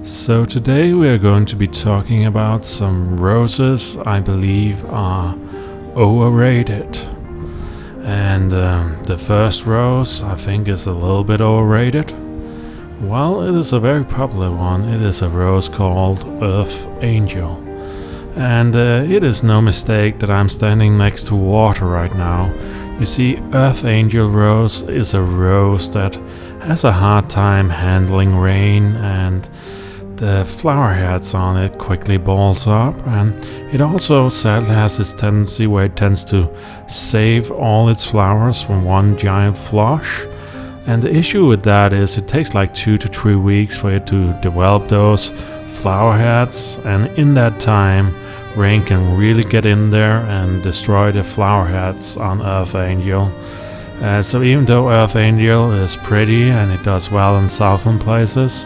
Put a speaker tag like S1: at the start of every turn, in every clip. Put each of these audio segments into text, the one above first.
S1: So today we are going to be talking about some roses I believe are overrated. And the first rose I think is a little bit overrated. Well, it is a very popular one. It is a rose called Earth Angel. And it is no mistake that I'm standing next to water right now. You see, Earth Angel rose is a rose that has a hard time handling rain, and the flower heads on it quickly balls up, and it also sadly has this tendency where it tends to save all its flowers from one giant flush. And the issue with that is it takes like 2 to 3 weeks for it to develop those flower heads, and in that time rain can really get in there and destroy the flower heads on Earth Angel. So even though Earth Angel is pretty and it does well in southern places,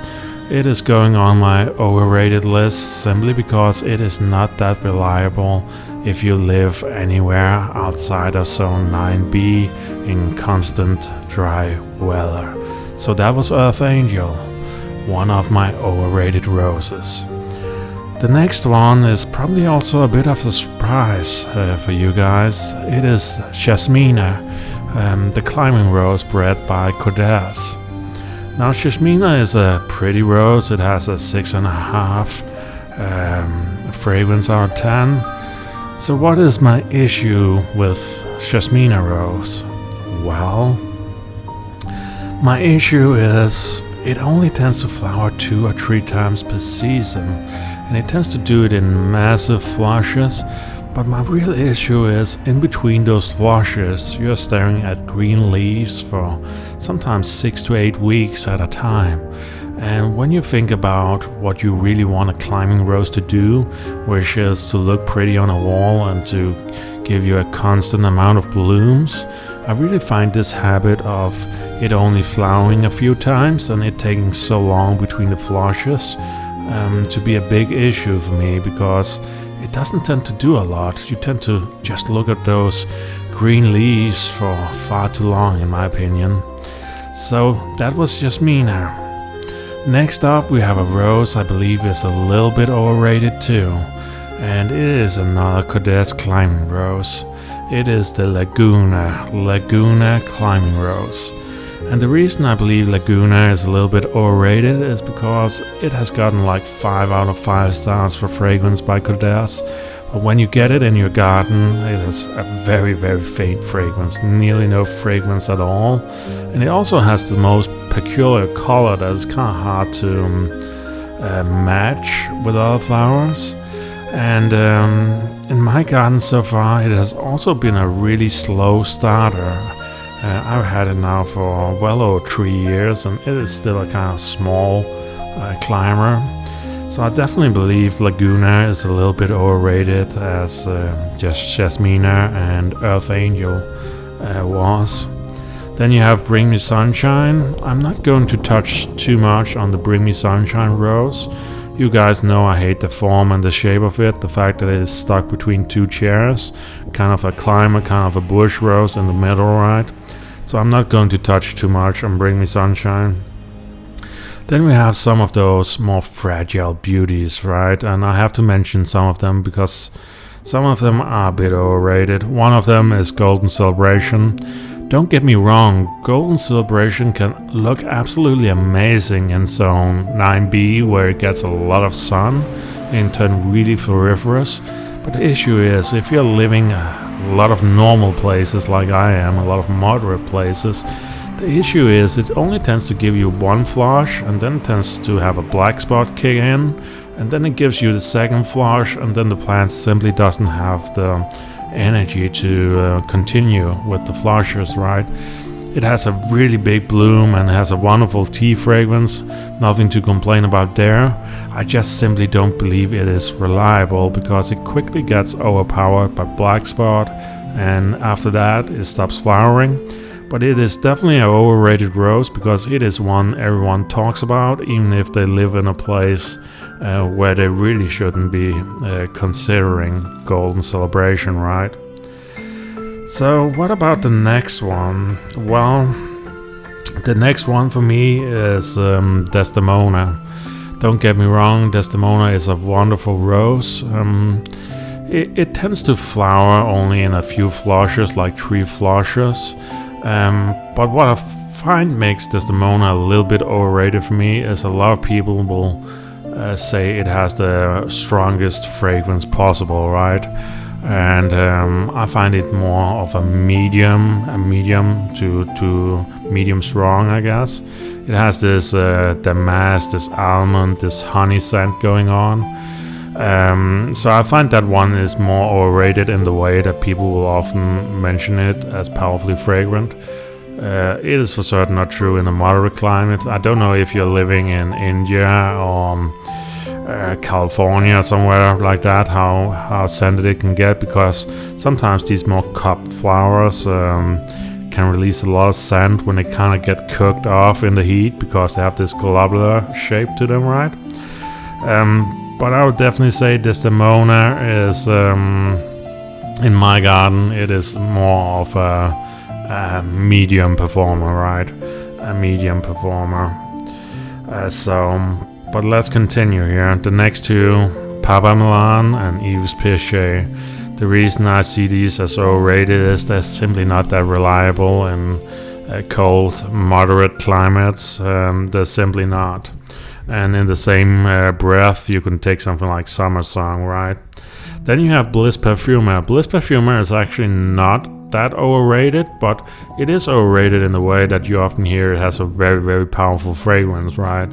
S1: it is going on my overrated list simply because it is not that reliable if you live anywhere outside of Zone 9B in constant dry weather. So that was Earth Angel, one of my overrated roses. The next one is probably also a bit of a surprise for you guys. It is Jasmina, the climbing rose bred by Kodes. Now, Jasmina is a pretty rose. It has a 6.5 fragrance out of 10. So what is my issue with Jasmina rose? Well, my issue is it only tends to flower 2 or 3 times per season, and it tends to do it in massive flushes. But my real issue is in between those flushes, you're staring at green leaves for sometimes 6 to 8 weeks at a time. And when you think about what you really want a climbing rose to do, which is to look pretty on a wall and to give you a constant amount of blooms, I really find this habit of it only flowering a few times and it taking so long between the flushes to be a big issue for me, because it doesn't tend to do a lot. You tend to just look at those green leaves for far too long, in my opinion. So that was Jasmina. Next up we have a rose I believe is a little bit overrated too, and it is another Kodes climbing rose. It is the Laguna climbing rose. And the reason I believe Laguna is a little bit overrated is because it has gotten like 5 out of 5 stars for fragrance by Kodes. But when you get it in your garden, it has a very, very faint fragrance, nearly no fragrance at all. And it also has the most peculiar color that is kind of hard to match with other flowers. And in my garden so far, it has also been a really slow starter. I've had it now for well over 3 years, and it is still a kind of small climber. So I definitely believe Laguna is a little bit overrated, as just Jasmina and Earth Angel was. Then you have Bring Me Sunshine. I'm not going to touch too much on the Bring Me Sunshine rose. You guys know I hate the form and the shape of it, the fact that it is stuck between 2 chairs, kind of a climber, kind of a bush rose in the middle, right? So I'm not going to touch too much on Bring Me Sunshine. Then we have some of those more fragile beauties, right? And I have to mention some of them because some of them are a bit overrated. One of them is Golden Celebration. Don't get me wrong, Golden Celebration can look absolutely amazing in Zone 9B, where it gets a lot of sun and turn really floriferous. But the issue is, if you're living a lot of normal places like I am, a lot of moderate places, the issue is it only tends to give you 1 flush, and then it tends to have a black spot kick in, and then it gives you the second flush, and then the plant simply doesn't have the energy to continue with the flushes, right? It has a really big bloom and has a wonderful tea fragrance, nothing to complain about there. I just simply don't believe it is reliable because it quickly gets overpowered by black spot, and after that it stops flowering. But it is definitely an overrated rose because it is one everyone talks about, even if they live in a place where they really shouldn't be considering Golden Celebration, right? So what about the next one? Well, the next one for me is Desdemona. Don't get me wrong, Desdemona is a wonderful rose. It tends to flower only in a few flushes, like 3 flushes. But what I find makes Desdemona a little bit overrated for me is a lot of people will say it has the strongest fragrance possible, right? And I find it more of a medium to medium strong, I guess. It has this damask, this almond, this honey scent going on. So I find that one is more overrated in the way that people will often mention it as powerfully fragrant. It is for certain not true in a moderate climate. I don't know if you're living in India or California or somewhere like that, how scented it can get, because sometimes these more cupped flowers can release a lot of scent when they kind of get cooked off in the heat, because they have this globular shape to them, right? But I would definitely say Desdemona is, in my garden, it is more of a medium performer, right? A medium performer. But let's continue here. The next two, Papa Milan and Yves Pichet. The reason I see these as overrated is they're simply not that reliable in cold, moderate climates. They're simply not. And in the same breath, you can take something like Summer Song, right? Then you have Bliss Perfumer. Bliss Perfumer is actually not that overrated, but it is overrated in the way that you often hear it has a very, very powerful fragrance, right?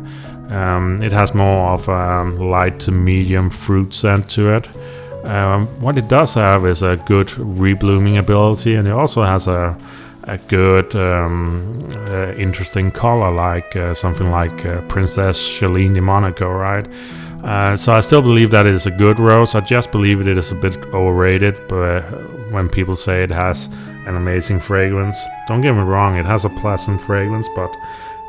S1: It has more of a light to medium fruit scent to it. What it does have is a good reblooming ability, and it also has a good interesting color, like something like Princess Céline de Monaco, right? So I still believe that it is a good rose. I just believe it is a bit overrated, but when people say it has an amazing fragrance, don't get me wrong, it has a pleasant fragrance, but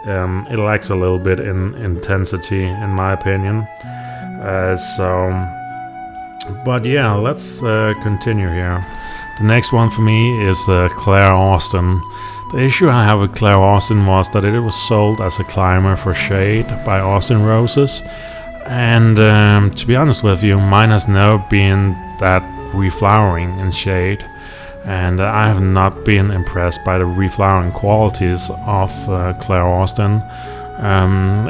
S1: it lacks a little bit in intensity, in my opinion. But yeah, let's continue here. The next one for me is Claire Austin. The issue I have with Claire Austin was that it was sold as a climber for shade by Austin Roses. And to be honest with you, mine has never been that reflowering in shade. And I have not been impressed by the reflowering qualities of Claire Austin.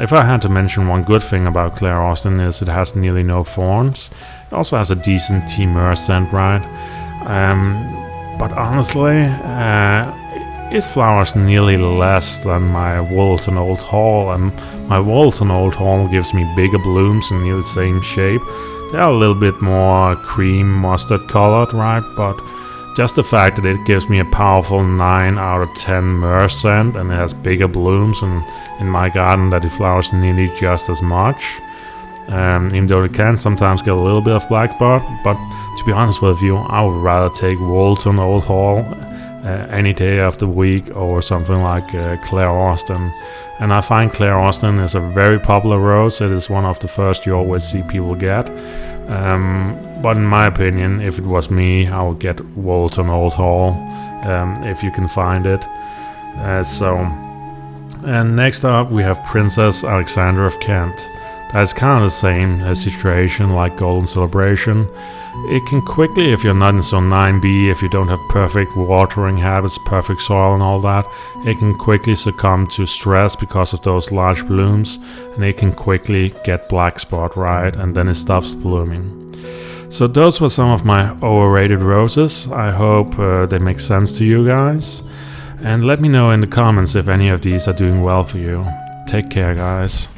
S1: If I had to mention one good thing about Claire Austin is it has nearly no thorns. It also has a decent tea myrrh scent, right? But honestly, it flowers nearly less than my Walton Old Hall, and my Walton Old Hall gives me bigger blooms in nearly the same shape. They are a little bit more cream mustard colored, right? But just the fact that it gives me a powerful 9 out of 10 myrrh scent, and it has bigger blooms, and in my garden that it flowers nearly just as much. Even though it can sometimes get a little bit of black spot, but to be honest with you, I would rather take Walton Old Hall any day of the week or something like Claire Austin. And I find Claire Austin is a very popular rose. It is one of the first you always see people get. But in my opinion, if it was me, I would get Walton Old Hall if you can find it. And next up we have Princess Alexandra of Kent. That's kind of the same situation like Golden Celebration. It can quickly, if you're not in zone 9B, if you don't have perfect watering habits, perfect soil and all that, it can quickly succumb to stress because of those large blooms, and it can quickly get black spot, right, and then it stops blooming. So those were some of my overrated roses. I hope they make sense to you guys. And let me know in the comments if any of these are doing well for you. Take care, guys.